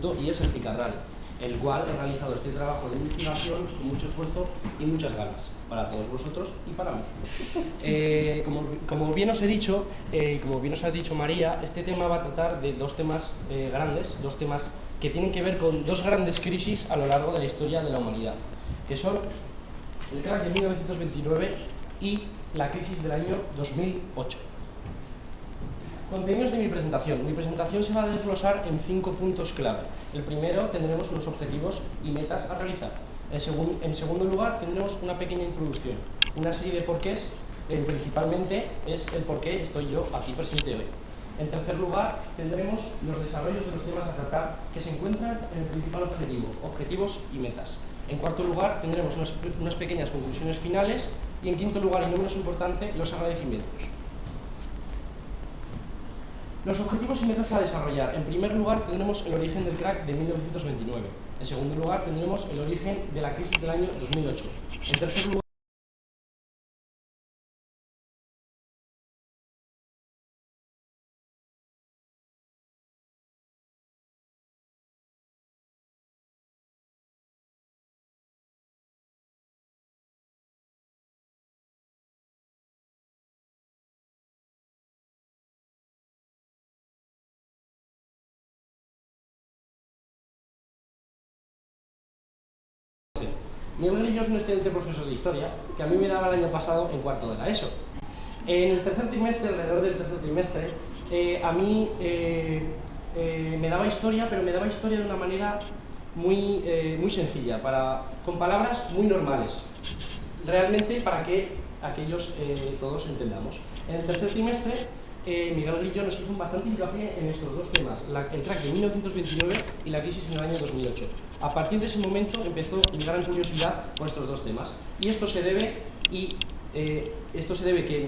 instituto y es el Picarral, el cual he realizado este trabajo de investigación con mucho esfuerzo y muchas ganas, para todos vosotros y para mí. Como bien os he dicho, como bien os ha dicho María, este tema va a tratar de dos temas grandes, dos temas que tienen que ver con dos grandes crisis a lo largo de la historia de la humanidad, que son el crack de 1929 y la crisis del año 2008. Contenidos de mi presentación. Mi presentación se va a desglosar en 5 puntos clave. El primero, tendremos unos objetivos y metas a realizar. En segundo lugar, tendremos una pequeña introducción, una serie de porqués, principalmente es el por qué estoy yo aquí presente hoy. En tercer lugar, tendremos los desarrollos de los temas a tratar que se encuentran en el principal objetivo, objetivos y metas. En cuarto lugar, tendremos unas pequeñas conclusiones finales y en quinto lugar, y no menos importante, los agradecimientos. Los objetivos y metas a desarrollar. En primer lugar, tendremos el origen del crack de 1929. En segundo lugar, tendremos el origen de la crisis del año 2008. En tercer lugar, Miguel Grillo es un excelente profesor de historia que a mí me daba el año pasado en cuarto de la ESO. En el tercer trimestre, alrededor del tercer trimestre, a mí me daba historia, pero me daba historia de una manera muy sencilla, con palabras muy normales, realmente para que aquellos todos entendamos. En el tercer trimestre, Miguel Grillo nos hizo bastante hincapié en estos dos temas, el crack de 1929 y la crisis en el año 2008. A partir de ese momento empezó mi gran curiosidad por estos dos temas. Y esto se debe que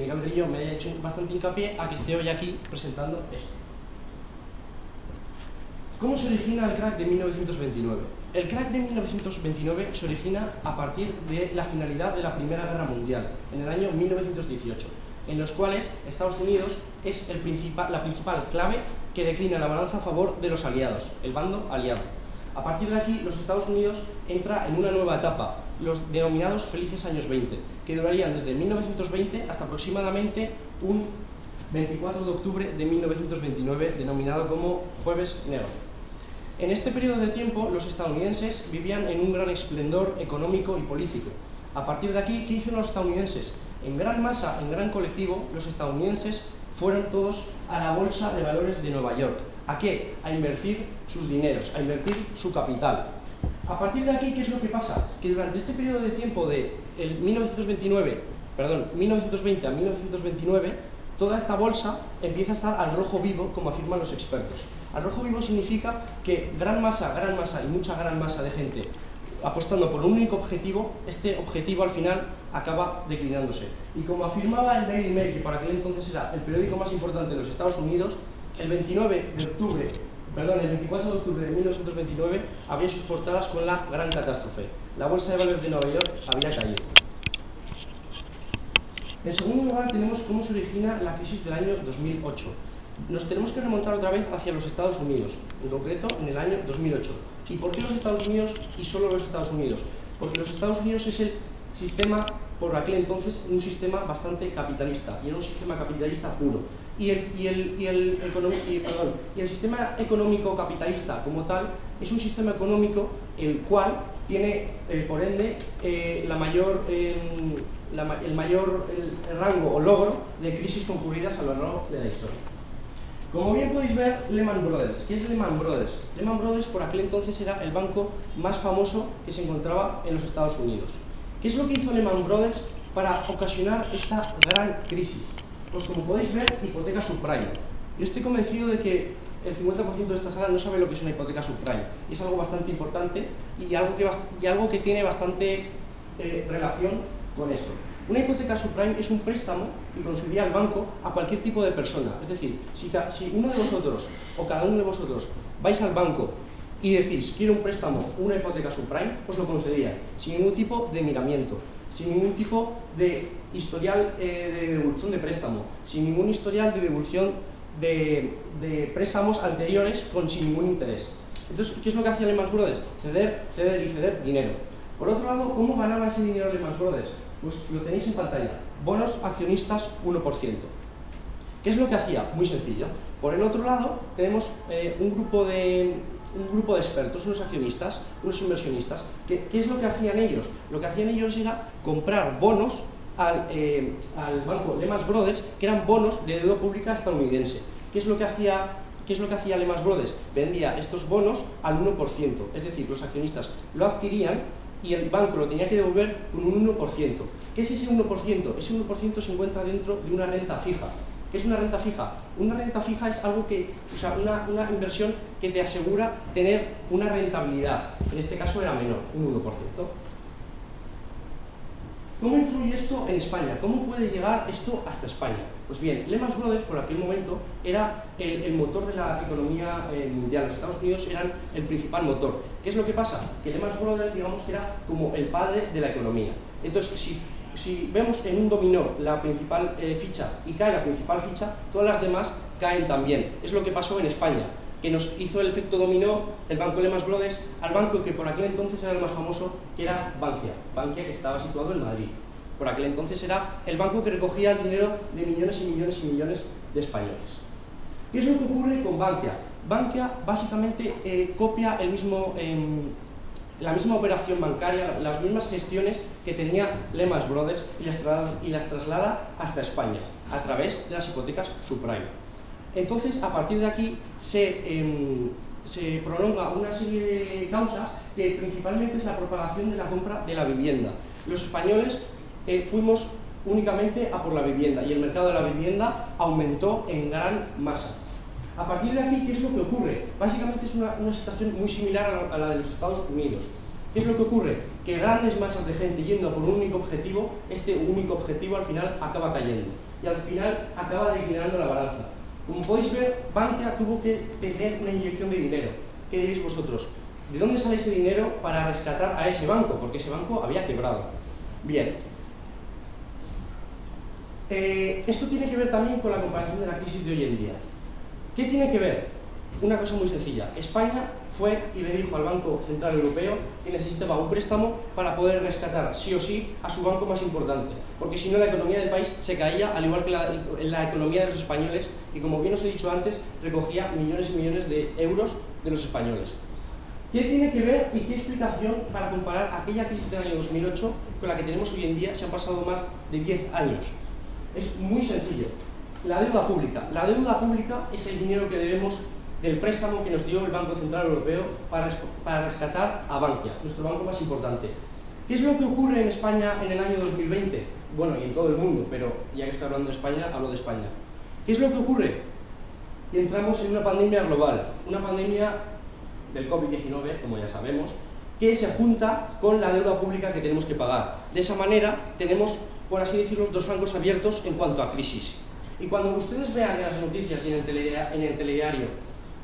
Miguel Grillo me haya hecho bastante hincapié a que esté hoy aquí presentando esto. ¿Cómo se origina el crack de 1929? El crack de 1929 se origina a partir de la finalidad de la Primera Guerra Mundial, en el año 1918, en los cuales Estados Unidos es la principal clave que declina la balanza a favor de los aliados, el bando aliado. A partir de aquí, los Estados Unidos entra en una nueva etapa, los denominados felices años 20, que durarían desde 1920 hasta aproximadamente un 24 de octubre de 1929, denominado como Jueves Negro. En este periodo de tiempo, los estadounidenses vivían en un gran esplendor económico y político. A partir de aquí, ¿qué hicieron los estadounidenses? En gran masa, en gran colectivo, los estadounidenses fueron todos a la Bolsa de Valores de Nueva York. ¿A qué? A invertir sus dineros, a invertir su capital. A partir de aquí, ¿qué es lo que pasa? Que durante este periodo de tiempo de 1920 a 1929, toda esta bolsa empieza a estar al rojo vivo, como afirman los expertos. Al rojo vivo significa que gran masa y mucha gran masa de gente apostando por un único objetivo, este objetivo al final acaba declinándose. Y como afirmaba el Daily Mail, que para aquel entonces era el periódico más importante de los Estados Unidos, el 24 de octubre de 1929 había sus portadas con la gran catástrofe. La Bolsa de Valores de Nueva York había caído. En segundo lugar, tenemos cómo se origina la crisis del año 2008. Nos tenemos que remontar otra vez hacia los Estados Unidos, en concreto en el año 2008. ¿Y por qué los Estados Unidos y solo los Estados Unidos? Porque los Estados Unidos es el sistema, por aquel entonces, un sistema bastante capitalista, y era un sistema capitalista puro. Y el sistema económico capitalista como tal es un sistema económico el cual tiene, por ende, el rango o logro de crisis concurridas a lo largo de la historia. Como bien podéis ver, Lehman Brothers. ¿Qué es Lehman Brothers? Lehman Brothers por aquel entonces era el banco más famoso que se encontraba en los Estados Unidos. ¿Qué es lo que hizo Lehman Brothers para ocasionar esta gran crisis? Pues como podéis ver, hipoteca subprime. Yo estoy convencido de que el 50% de esta sala no sabe lo que es una hipoteca subprime. Y es algo bastante importante y algo que tiene bastante relación con esto. Una hipoteca subprime es un préstamo que concedía al banco a cualquier tipo de persona. Es decir, si uno de vosotros o cada uno de vosotros vais al banco y decís quiero un préstamo, una hipoteca subprime, os lo concedería sin ningún tipo de miramiento, sin ningún tipo de historial de devolución de préstamo, sin ningún historial de devolución de préstamos anteriores sin ningún interés. Entonces, ¿qué es lo que hacía Lehman Brothers? Ceder, ceder y ceder dinero. Por otro lado, ¿cómo ganaba ese dinero Lehman Brothers? Pues lo tenéis en pantalla. Bonos accionistas 1%. ¿Qué es lo que hacía? Muy sencillo. Por el otro lado, tenemos un grupo de expertos, unos accionistas, unos inversionistas. ¿Qué es lo que hacían ellos? Lo que hacían ellos era comprar bonos al banco Lehman Brothers, que eran bonos de deuda pública estadounidense. ¿Qué es lo que hacía Lehman Brothers? Vendía estos bonos al 1%, es decir, los accionistas lo adquirían y el banco lo tenía que devolver con un 1%. ¿Qué es ese 1%? Ese 1% se encuentra dentro de una renta fija. ¿Qué es una renta fija? Una renta fija es algo que, o sea, una inversión que te asegura tener una rentabilidad. En este caso era menor, un 1%. ¿Cómo influye esto en España? ¿Cómo puede llegar esto hasta España? Pues bien, Lehman Brothers por aquel momento era el motor de la economía mundial. Los Estados Unidos eran el principal motor. ¿Qué es lo que pasa? Que Lehman Brothers, digamos que era como el padre de la economía. Entonces, si vemos en un dominó la principal ficha y cae la principal ficha, todas las demás caen también. Es lo que pasó en España, que nos hizo el efecto dominó el banco Lehman Brothers al banco que por aquel entonces era el más famoso, que era Bankia. Bankia, que estaba situado en Madrid. Por aquel entonces era el banco que recogía el dinero de millones y millones y millones de españoles. ¿Qué es lo que ocurre con Bankia? Bankia básicamente copia la misma operación bancaria, las mismas gestiones que tenía Lehman Brothers y las traslada hasta España a través de las hipotecas subprime. Entonces, a partir de aquí se prolonga una serie de causas que principalmente es la propagación de la compra de la vivienda. Los españoles fuimos únicamente a por la vivienda y el mercado de la vivienda aumentó en gran masa. A partir de aquí, ¿qué es lo que ocurre? Básicamente es una situación muy similar a la de los Estados Unidos. ¿Qué es lo que ocurre? Que grandes masas de gente yendo a por un único objetivo, este único objetivo al final acaba cayendo y al final acaba declinando la balanza. Como podéis ver, Bankia tuvo que tener una inyección de dinero. ¿Qué diréis vosotros? ¿De dónde sale ese dinero para rescatar a ese banco? Porque ese banco había quebrado. Bien. Esto tiene que ver también con la comparación de la crisis de hoy en día. ¿Qué tiene que ver? Una cosa muy sencilla. España fue y le dijo al Banco Central Europeo que necesitaba un préstamo para poder rescatar sí o sí a su banco más importante, porque si no la economía del país se caía, al igual que la economía de los españoles, y como bien os he dicho antes, recogía millones y millones de euros de los españoles. ¿Qué tiene que ver y qué explicación para comparar aquella crisis del año 2008 con la que tenemos hoy en día? Se han pasado más de 10 años. Es muy sencillo. La deuda pública. La deuda pública es el dinero que debemos del préstamo que nos dio el Banco Central Europeo para rescatar a Bankia, nuestro banco más importante. ¿Qué es lo que ocurre en España en el año 2020? Bueno, y en todo el mundo, pero ya que estoy hablando de España, hablo de España. ¿Qué es lo que ocurre? Que entramos en una pandemia global, una pandemia del COVID-19, como ya sabemos, que se junta con la deuda pública que tenemos que pagar. De esa manera tenemos, por así decirlo, dos francos abiertos en cuanto a crisis. Y cuando ustedes vean en las noticias y en el telediario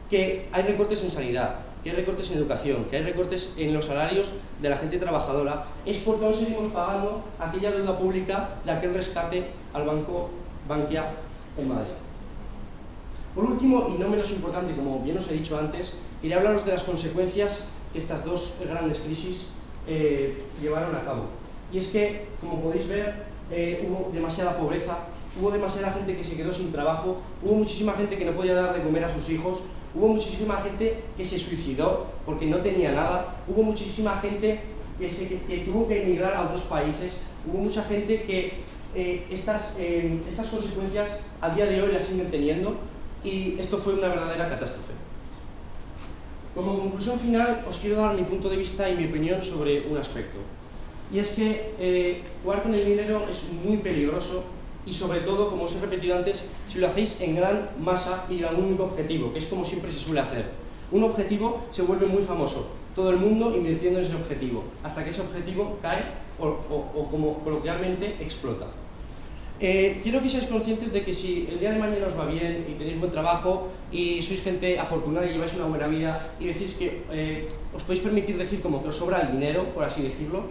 que hay recortes en sanidad, que hay recortes en educación, que hay recortes en los salarios de la gente trabajadora, es porque aún seguimos pagando aquella deuda pública de aquel rescate al banco Bankia en Madrid. Por último, y no menos importante, como bien os he dicho antes, quería hablaros de las consecuencias que estas dos grandes crisis llevaron a cabo. Y es que, como podéis ver, hubo demasiada pobreza, hubo demasiada gente que se quedó sin trabajo, hubo muchísima gente que no podía dar de comer a sus hijos, hubo muchísima gente que se suicidó porque no tenía nada, hubo muchísima gente que tuvo que emigrar a otros países, hubo mucha gente que estas consecuencias a día de hoy las siguen teniendo y esto fue una verdadera catástrofe. Como conclusión final, os quiero dar mi punto de vista y mi opinión sobre un aspecto. Y es que jugar con el dinero es muy peligroso y sobre todo, como os he repetido antes, si lo hacéis en gran masa y a un único objetivo, que es como siempre se suele hacer. Un objetivo se vuelve muy famoso, todo el mundo invirtiendo en ese objetivo, hasta que ese objetivo cae o como coloquialmente explota. Quiero que seáis conscientes de que si el día de mañana os va bien y tenéis buen trabajo y sois gente afortunada y lleváis una buena vida y decís que os podéis permitir decir como que os sobra el dinero, por así decirlo,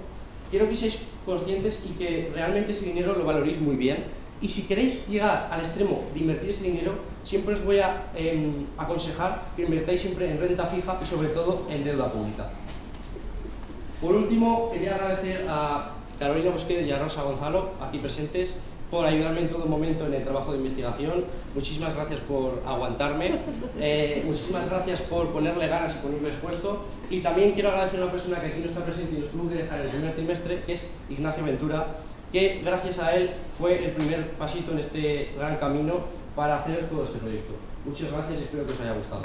quiero que seáis conscientes y que realmente ese dinero lo valoréis muy bien Y si queréis llegar al extremo de invertir ese dinero, siempre os voy a aconsejar que invertáis siempre en renta fija y sobre todo en deuda pública. Por último, quería agradecer a Carolina Bosqueda y a Rosa Gonzalo, aquí presentes, por ayudarme en todo momento en el trabajo de investigación. Muchísimas gracias por aguantarme, muchísimas gracias por ponerle ganas y ponerle esfuerzo. Y también quiero agradecer a una persona que aquí no está presente y nos tuvo que dejar el primer trimestre, que es Ignacio Ventura, que gracias a él fue el primer pasito en este gran camino para hacer todo este proyecto. Muchas gracias y espero que os haya gustado.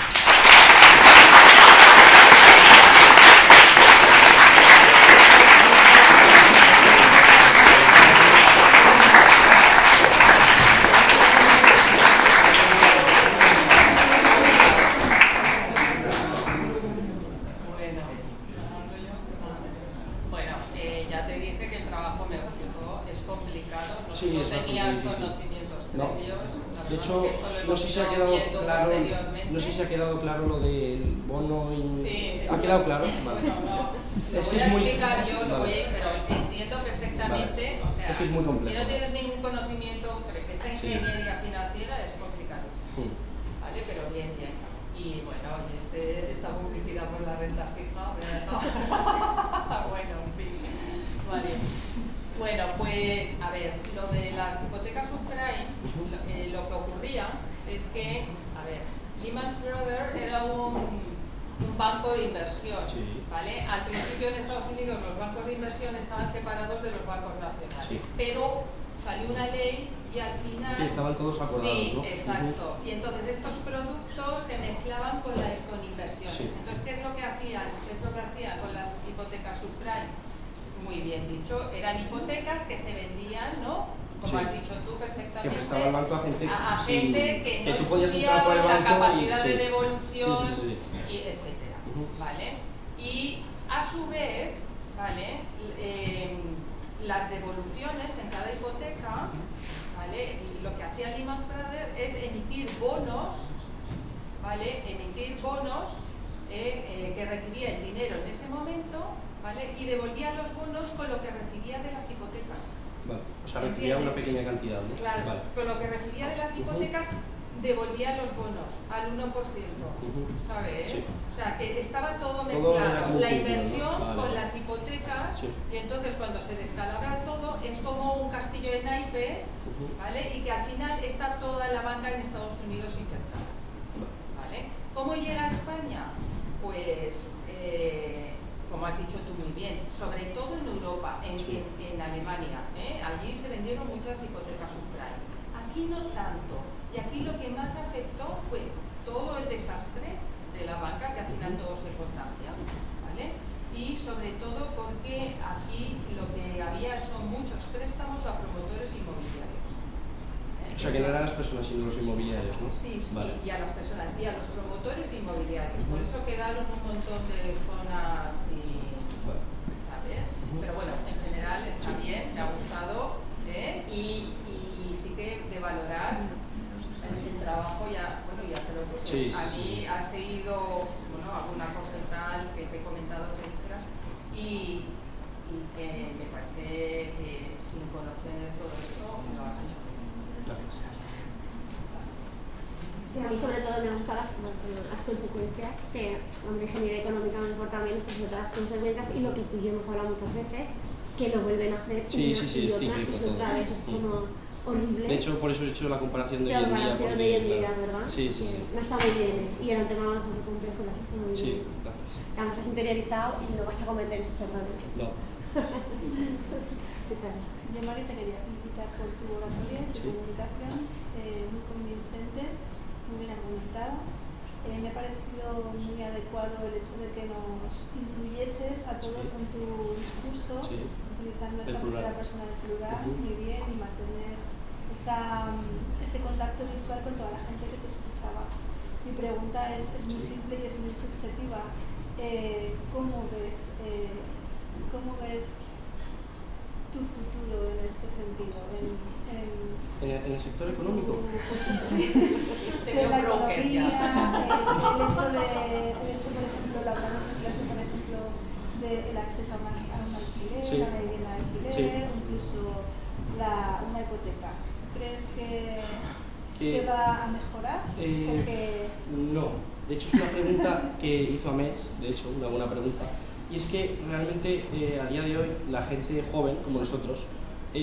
De hecho, no sé si ha quedado claro lo del bono. Sí, ¿Ha quedado claro? Vale. Bueno, no, es que es muy... explicar yo, lo voy a ir, pero entiendo perfectamente. Vale. O sea, es que es muy complejo. Si no tienes ningún conocimiento, esta ingeniería financiera es complicadísima. ¿Vale? Pero bien. Y bueno, esta publicidad por la renta fija, ¿verdad? Bueno, en fin. Vale. Bueno, pues a ver, lo de las hipotecas subprime, lo que ocurría es que, a ver, Lehman Brothers era un banco de inversión, ¿vale? Al principio en Estados Unidos los bancos de inversión estaban separados de los bancos nacionales, pero salió una ley y al final... Sí, estaban todos acordados, ¿no? Sí, exacto. Y entonces estos productos se mezclaban con inversiones. Entonces, ¿qué es lo que hacían? Con las hipotecas subprime? Muy bien dicho, eran hipotecas que se vendían, ¿no? Como has dicho tú perfectamente, que prestaba el banco a gente, que no tú podías entrar por el banco la capacidad de devolución, y etcétera, ¿vale? Y a su vez, ¿vale? Las devoluciones en cada hipoteca, ¿vale? Lo que hacía Lehman Brothers es emitir bonos, ¿vale? Que recibía el dinero en ese momento, ¿vale? Y devolvía los bonos con lo que recibía de las hipotecas. Vale. O sea, recibía una pequeña cantidad, ¿no? Claro, vale. Con lo que recibía de las hipotecas devolvía los bonos al 1%, ¿sabes? Sí. O sea, que estaba todo mezclado, la inversión con las hipotecas, y entonces cuando se descalabra todo es como un castillo de naipes, ¿vale? Y que al final está toda la banca en Estados Unidos infectada, ¿vale? ¿Cómo llega a España? Pues... como has dicho tú muy bien, sobre todo en Europa, en Alemania, allí se vendieron muchas hipotecas subprime. Aquí no tanto, y aquí lo que más afectó fue todo el desastre de la banca, que al final todo se contagia, ¿vale? Y sobre todo porque aquí lo que había son muchos préstamos a promotores inmobiliarios. O sea, que no eran las personas, sino los inmobiliarios, ¿no? Sí, vale. Y a las personas, y a los promotores inmobiliarios. Por eso quedaron un montón de zonas y... ¿sabes? Pero bueno, en general está bien, me ha gustado, y sí que de valorar el trabajo ya, bueno, ya te lo puse. A mí ha seguido, bueno, alguna cosa y tal que te he comentado que dijeras, y que me parece que sin conocer todo esto lo has hecho. Gracias. Sí, a mí sobre todo me gustan las consecuencias, que hombre, ingeniería económica me importa menos, pues sobre las consecuencias y lo que tú y yo hemos hablado muchas veces, que lo vuelven a hacer es cíclico todo. Otra vez, es como horrible. De hecho, por eso he hecho la comparación de hoy en día. De hoy en día, ¿verdad? Sí. No está muy bien, y era un tema más complejo, lo has hecho muy bien. Sí, gracias. Además has interiorizado y no vas a cometer esos errores. No. Muchas gracias. Yo, Mari, te quería felicitar por tu oratoria, tu comunicación, muy convincente, muy bien argumentada. Me ha parecido muy adecuado el hecho de que nos incluyeses a todos en tu discurso, utilizando esta primera persona del plural, muy bien, y mantener ese contacto visual con toda la gente que te escuchaba. Mi pregunta es muy simple y es muy subjetiva. ¿Cómo ves tu futuro en este sentido? ¿En el sector económico? Sí. De la economía, el hecho, por ejemplo, lo hablamos en clase, por ejemplo, del acceso a un alquiler, a una vivienda de alquiler, incluso una hipoteca. crees que va a mejorar? No, de hecho es una pregunta que hizo Amets, de hecho una buena pregunta, y es que realmente a día de hoy la gente joven como nosotros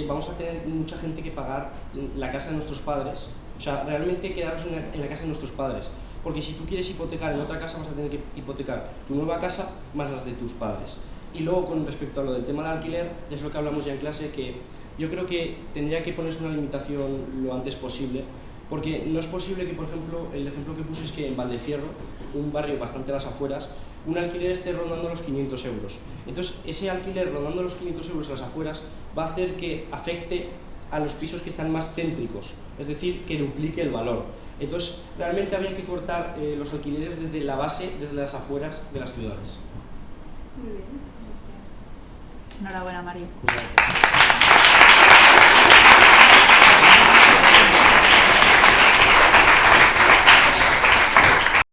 vamos a tener mucha gente que pagar la casa de nuestros padres, o sea, realmente quedaros en la casa de nuestros padres, porque si tú quieres hipotecar en otra casa vas a tener que hipotecar tu nueva casa más las de tus padres. Y luego con respecto a lo del tema del alquiler, es lo que hablamos ya en clase, que yo creo que tendría que ponerse una limitación lo antes posible, porque no es posible que, por ejemplo, el ejemplo que puse es que en Valdefierro, un barrio bastante a las afueras, un alquiler esté rondando los 500 euros. Entonces, ese alquiler rondando los 500 euros a las afueras va a hacer que afecte a los pisos que están más céntricos, es decir, que duplique el valor. Entonces, realmente habría que cortar los alquileres desde la base, desde las afueras de las ciudades. Muy bien, gracias. Enhorabuena, Mario. Gracias.